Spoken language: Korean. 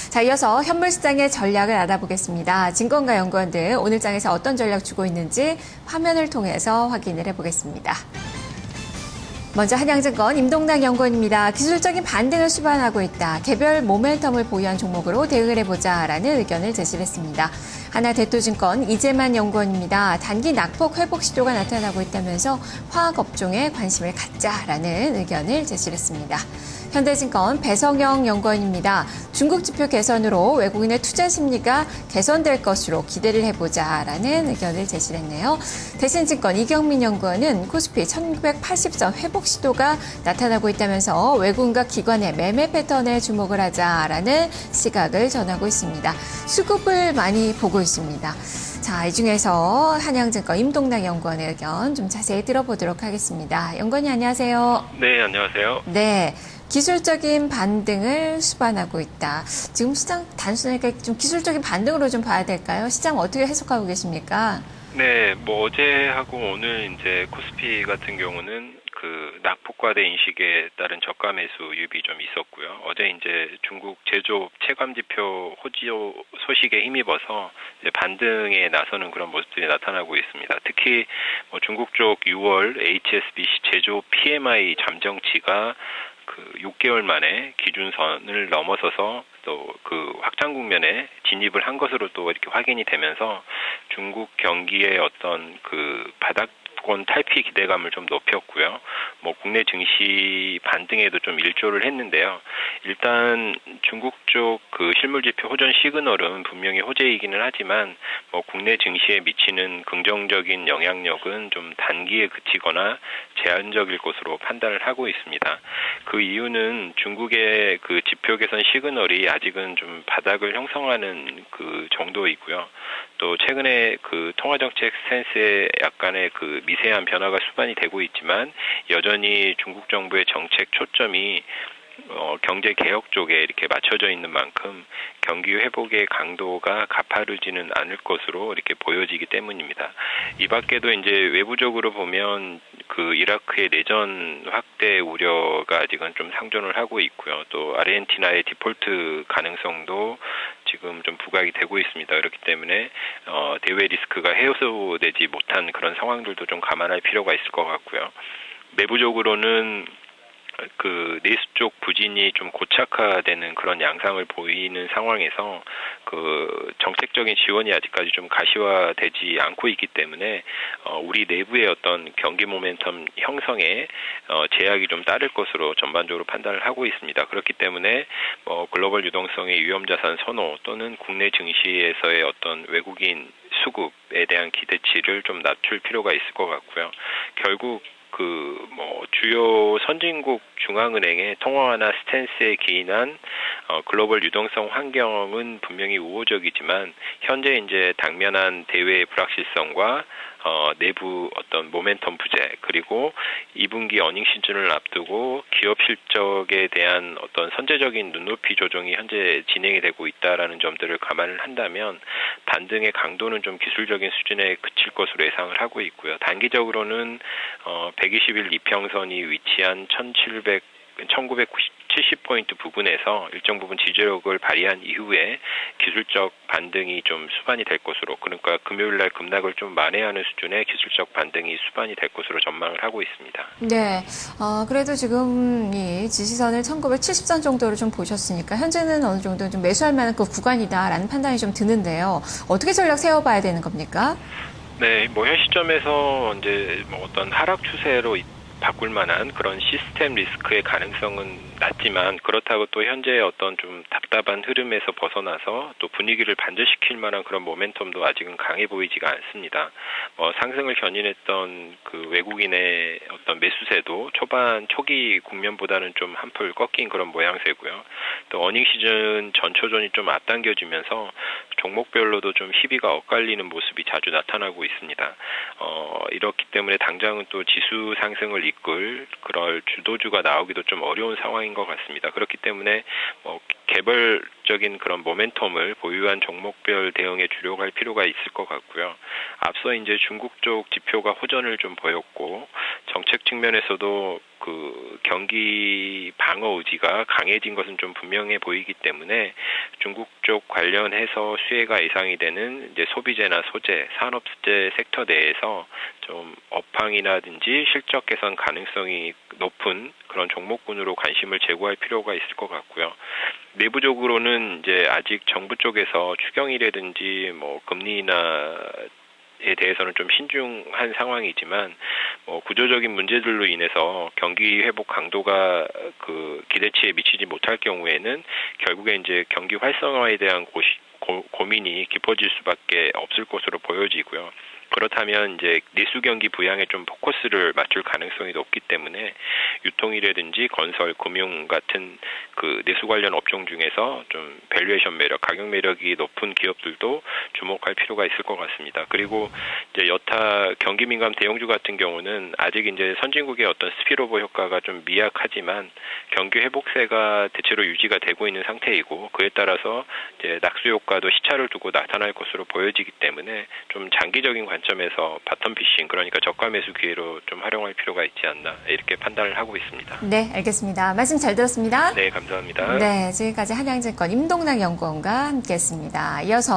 자, 이어서 현물시장의 전략을 알아보겠습니다. 증권가 연구원들 오늘 장에서 어떤 전략 주고 있는지 화면을 통해서 확인을 해보겠습니다. 먼저 한양증권 임동락 연구원입니다. 기술적인 반등을 수반하고 있다. 개별 모멘텀을 보유한 종목으로 대응을 해보자라는 의견을 제시했습니다. 하나대토증권 이재만 연구원입니다. 단기 낙폭 회복 시도가 나타나고 있다면서 화학업종에 관심을 갖자라는 의견을 제시했습니다. 현대증권 배성영 연구원입니다. 중국 지표 개선으로 외국인의 투자 심리가 개선될 것으로 기대를 해보자라는 의견을 제시했네요. 대신증권 이경민 연구원은 코스피 1980선 회복 시도가 나타나고 있다면서 외국인과 기관의 매매 패턴에 주목을 하자라는 시각을 전하고 있습니다. 수급을 많이 보고 있습니다. 자, 이 중에서 한양증권 임동락 연구원의 의견 좀 자세히 들어보도록 하겠습니다. 연구원님 안녕하세요. 네, 안녕하세요. 네. 기술적인 반등을 수반하고 있다. 지금 시장 단순하게 좀 기술적인 반등으로 좀 봐야 될까요? 시장 어떻게 해석하고 계십니까? 네, 오제하고 오늘 이제 코스피 같은 경우는 그 낙폭과대 인식에 따른 저가 매수 유입이 좀 있었고요. 어제 이제 중국 제조업 체감 지표 호지요 소식에 힘입어서 이제 반등에 나서는 그런 모습들이 나타나고 있습니다. 특히 중국 쪽 6월 HSBC 제조업 PMI 잠정치가 그 6개월 만에 기준선을 넘어서서 또 그 확장 국면에 진입을 한 것으로 또 이렇게 확인이 되면서 중국 경기의 어떤 그 바닥권 탈피 기대감을 좀 높였고요. 국내 증시 반등에도 좀 일조를 했는데요. 일단 중국 쪽 그 실물지표 호전 시그널은 분명히 호재이기는 하지만 국내 증시에 미치는 긍정적인 영향력은 좀 단기에 그치거나 제한적일 것으로 판단을 하고 있습니다. 그 이유는 중국의 그 지표 개선 시그널이 아직은 좀 바닥을 형성하는 그 정도이고요. 또 최근에 그 통화정책 스탠스에 약간의 그 미세한 변화가 수반이 되고 있지만 여전히 중국 정부의 정책 초점이 경제 개혁 쪽에 이렇게 맞춰져 있는 만큼 경기 회복의 강도가 가파르지는 않을 것으로 이렇게 보여지기 때문입니다. 이 밖에도 이제 외부적으로 보면 그 이라크의 내전 확대 우려가 아직은 좀 상존을 하고 있고요. 또 아르헨티나의 디폴트 가능성도 지금 좀 부각이 되고 있습니다. 그렇기 때문에 대외 리스크가 해소되지 못한 그런 상황들도 좀 감안할 필요가 있을 것 같고요. 내부적으로는 그 내수 쪽 부진이 좀 고착화되는 그런 양상을 보이는 상황에서 그 정책적인 지원이 아직까지 좀 가시화되지 않고 있기 때문에 우리 내부의 어떤 경기 모멘텀 형성에 제약이 좀 따를 것으로 전반적으로 판단을 하고 있습니다. 그렇기 때문에 글로벌 유동성의 위험자산 선호 또는 국내 증시에서의 어떤 외국인 수급에 대한 기대치를 좀 낮출 필요가 있을 것 같고요. 결국 주요 선진국 중앙은행의 통화 완화 스탠스에 기인한 글로벌 유동성 환경은 분명히 우호적이지만 현재 이제 당면한 대외 불확실성과 내부 어떤 모멘텀 부재 그리고 2분기 어닝 시즌을 앞두고 기업 실적에 대한 어떤 선제적인 눈높이 조정이 현재 진행이 되고 있다라는 점들을 감안을 한다면 반등의 강도는 좀 기술적인 수준에 그칠 것으로 예상을 하고 있고요. 단기적으로는 120일 이평선이 위치한 1970포인트 부근에서 일정 부분 지지력을 발휘한 이후에 기술적 반등이 좀 수반이 될 것으로, 그러니까 금요일날 급락을 좀 만회하는 수준의 기술적 반등이 수반이 될 것으로 전망을 하고 있습니다. 네, 그래도 지금 이 지지선을 1970선 정도로 좀 보셨으니까 현재는 어느 정도 좀 매수할 만한 그 구간이다라는 판단이 좀 드는데요. 어떻게 전략 세워봐야 되는 겁니까? 네, 현 시점에서 이제 어떤 하락 추세로 바꿀 만한 그런 시스템 리스크의 가능성은 낮지만 그렇다고 또 현재 어떤 좀 답답한 흐름에서 벗어나서 또 분위기를 반전시킬 만한 그런 모멘텀도 아직은 강해 보이지가 않습니다. 상승을 견인했던 그 외국인의 어떤 매수세도 초기 국면보다는 좀 한풀 꺾인 그런 모양새고요. 또 어닝 시즌 전초전이 좀 앞당겨지면서 종목별로도 좀 희비가 엇갈리는 모습이 자주 나타나고 있습니다. 이렇기 때문에 당장은 또 지수 상승을 이끌 그럴 주도주가 나오기도 좀 어려운 상황인 것 같습니다. 그렇기 때문에 개별적인 그런 모멘텀을 보유한 종목별 대응에 주력할 필요가 있을 것 같고요. 앞서 이제 중국 쪽 지표가 호전을 좀 보였고 정책 측면에서도 그 경기 방어 의지가 강해진 것은 좀 분명해 보이기 때문에 중국 쪽 관련해서 수혜가 예상이 되는 이제 소비재나 소재, 산업재 섹터 내에서 좀 업황이라든지 실적 개선 가능성이 높은 그런 종목군으로 관심을 제고할 필요가 있을 것 같고요. 내부적으로는 이제 아직 정부 쪽에서 추경이라든지 뭐 금리나 에 대해서는 좀 신중한 상황이지만 구조적인 문제들로 인해서 경기 회복 강도가 그 기대치에 미치지 못할 경우에는 결국에 이제 경기 활성화에 대한 고민이 깊어질 수밖에 없을 것으로 보여지고요. 그렇다면 이제 내수 경기 부양에 좀 포커스를 맞출 가능성이 높기 때문에 유통이라든지 건설, 금융 같은 그 내수 관련 업종 중에서 좀 밸류에이션 매력, 가격 매력이 높은 기업들도 주목할 필요가 있을 것 같습니다. 그리고 이제 여타 경기 민감 대형주 같은 경우는 아직 이제 선진국의 어떤 스피로버 효과가 좀 미약하지만 경기 회복세가 대체로 유지가 되고 있는 상태이고 그에 따라서 이제 낙수 효과도 시차를 두고 나타날 것으로 보여지기 때문에 좀 장기적인 관점에서 바텀 피싱, 그러니까 저가 매수 기회로 좀 활용할 필요가 있지 않나 이렇게 판단을 하고 있습니다. 네, 알겠습니다. 말씀 잘 들었습니다. 네, 감사합니다. 네, 지금까지 한양증권 임동락 연구원과 함께했습니다. 이어서